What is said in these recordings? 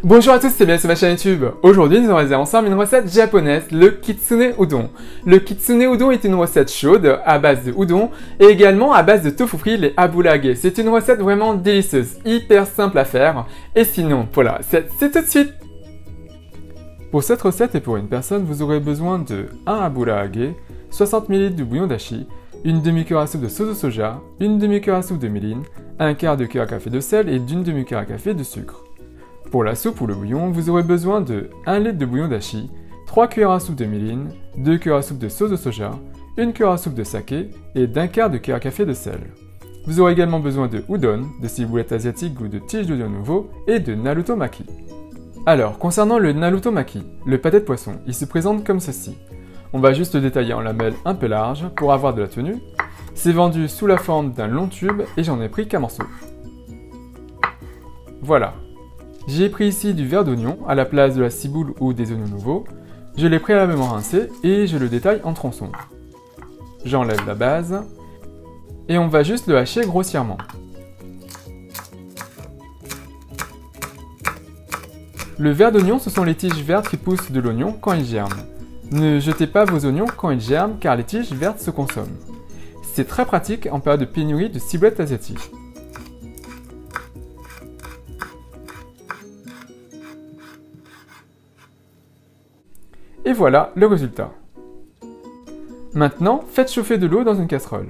Bonjour à tous, c'est bien sur ma chaîne YouTube. Aujourd'hui, nous allons réaliser ensemble une recette japonaise, le kitsune udon. Le kitsune udon est une recette chaude à base de udon et également à base de tofu frit, les abulage. C'est une recette vraiment délicieuse, hyper simple à faire. Et sinon, pour la recette, c'est tout de suite. Pour cette recette et pour une personne, vous aurez besoin de 1 abulage, 60 ml de bouillon dashi, une demi-cuillère à soupe de sauce de soja, une demi-cuillère à soupe de mirin, un quart de cuillère à café de sel et d'une demi-cuillère à café de sucre. Pour la soupe ou le bouillon, vous aurez besoin de 1 litre de bouillon dashi, 3 cuillères à soupe de mirin, 2 cuillères à soupe de sauce de soja, 1 cuillère à soupe de saké et d'un quart de cuillère à café de sel. Vous aurez également besoin de udon, de ciboulette asiatique ou de tige d'oignon nouveau et de naruto maki. Alors, concernant le naruto maki, le pâté de poisson, il se présente comme ceci. On va juste le détailler en lamelles un peu larges pour avoir de la tenue. C'est vendu sous la forme d'un long tube et j'en ai pris qu'un morceau. Voilà. J'ai pris ici du verre d'oignon à la place de la ciboule ou des oignons nouveaux. Je l'ai préalablement rincé et je le détaille en tronçons. J'enlève la base et on va juste le hacher grossièrement. Le verre d'oignon, ce sont les tiges vertes qui poussent de l'oignon quand il germe. Ne jetez pas vos oignons quand ils germent car les tiges vertes se consomment. C'est très pratique en période de pénurie de ciboulette asiatique. Et voilà le résultat. Maintenant, faites chauffer de l'eau dans une casserole.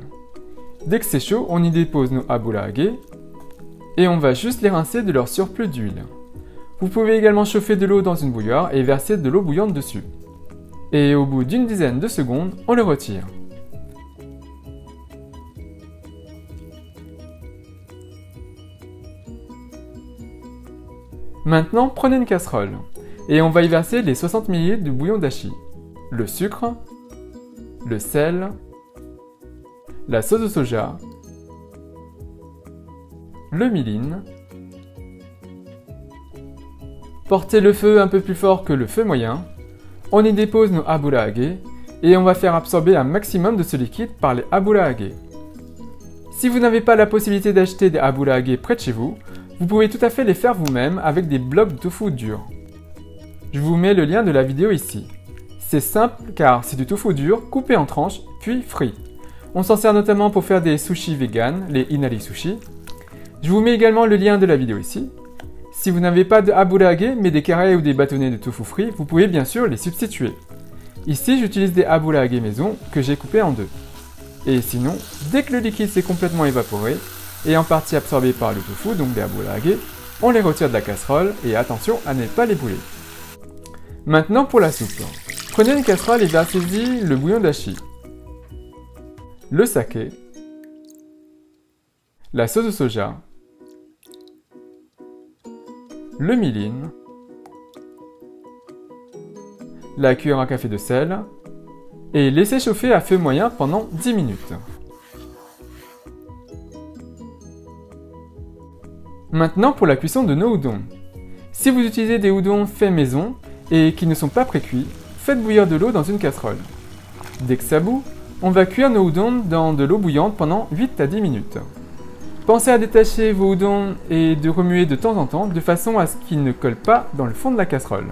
Dès que c'est chaud, on y dépose nos abulage et on va juste les rincer de leur surplus d'huile. Vous pouvez également chauffer de l'eau dans une bouilloire et verser de l'eau bouillante dessus. Et au bout d'une dizaine de secondes, on le retire. Maintenant, prenez une casserole. Et on va y verser les 60 ml de bouillon dashi, le sucre, le sel, la sauce de soja, le mirin. Portez le feu un peu plus fort que le feu moyen. On y dépose nos abulage et on va faire absorber un maximum de ce liquide par les abulage. Si vous n'avez pas la possibilité d'acheter des abulage près de chez vous, vous pouvez tout à fait les faire vous-même avec des blocs de tofu dur. Je vous mets le lien de la vidéo ici. C'est simple car c'est du tofu dur coupé en tranches puis frit. On s'en sert notamment pour faire des sushis vegan, les inari sushi. Je vous mets également le lien de la vidéo ici. Si vous n'avez pas de abulage mais des carrés ou des bâtonnets de tofu frit, vous pouvez bien sûr les substituer. Ici j'utilise des abulage maison que j'ai coupés en deux. Et sinon, dès que le liquide s'est complètement évaporé et en partie absorbé par le tofu, donc les abulage, on les retire de la casserole et attention à ne pas les brûler. Maintenant pour la soupe. Prenez une casserole et versez-y le bouillon dashi, le saké, la sauce de soja, le mirin, la cuillère à café de sel et laissez chauffer à feu moyen pendant 10 minutes. Maintenant pour la cuisson de nos udon. Si vous utilisez des udon faits maison, et qui ne sont pas pré-cuits, faites bouillir de l'eau dans une casserole. Dès que ça bout, on va cuire nos udon dans de l'eau bouillante pendant 8 à 10 minutes. Pensez à détacher vos udon et de remuer de temps en temps de façon à ce qu'ils ne collent pas dans le fond de la casserole.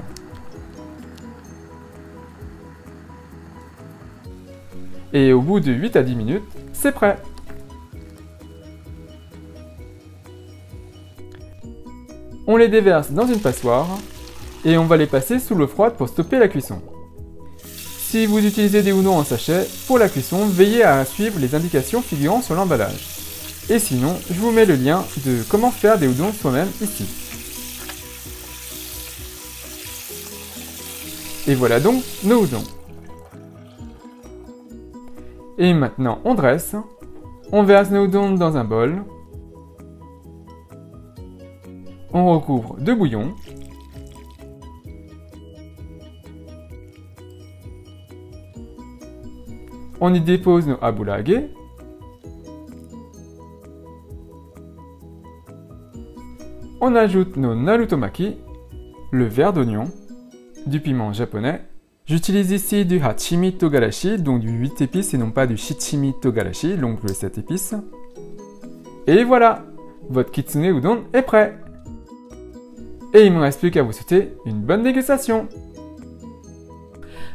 Et au bout de 8 à 10 minutes, c'est prêt! On les déverse dans une passoire et on va les passer sous l'eau froide pour stopper la cuisson. Si vous utilisez des udon en sachet, pour la cuisson, veillez à suivre les indications figurant sur l'emballage. Et sinon, je vous mets le lien de comment faire des udon soi-même ici. Et voilà donc nos udon. Et maintenant, on dresse. On verse nos udon dans un bol. On recouvre de bouillon. On y dépose nos abulage. On ajoute nos naruto maki, le verre d'oignon, du piment japonais. J'utilise ici du hachimi togarashi, donc du 8 épices et non pas du shichimi togarashi, donc le 7 épices. Et voilà, votre kitsune udon est prêt! Et il ne me reste plus qu'à vous souhaiter une bonne dégustation.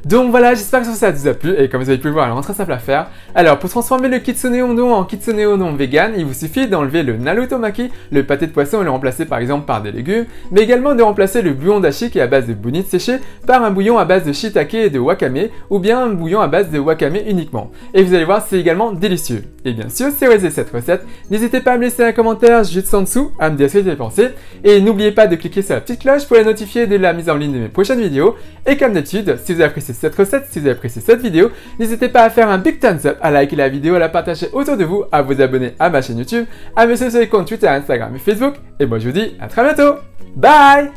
Donc voilà, j'espère que ça vous a plu et comme vous avez pu le voir, alors très simple à faire. Alors pour transformer le kitsune udon en kitsune udon vegan, il vous suffit d'enlever le narutomaki, le pâté de poisson et le remplacer par exemple par des légumes, mais également de remplacer le bouillon dashi qui est à base de bunit séché par un bouillon à base de shiitake et de wakame, ou bien un bouillon à base de wakame uniquement. Et vous allez voir, c'est également délicieux. Et bien sûr, si vous avez cette recette, n'hésitez pas à me laisser un commentaire juste en dessous, à me dire ce que vous avez pensé, et n'oubliez pas de cliquer sur la petite cloche pour les notifier de la mise en ligne de mes prochaines vidéos. Et comme d'habitude, si vous avez apprécié cette recette, si vous avez apprécié cette vidéo, n'hésitez pas à faire un big thumbs up, à liker la vidéo, à la partager autour de vous, à vous abonner à ma chaîne YouTube, à me suivre sur les comptes Twitter, Instagram et Facebook. Et moi je vous dis à très bientôt. Bye!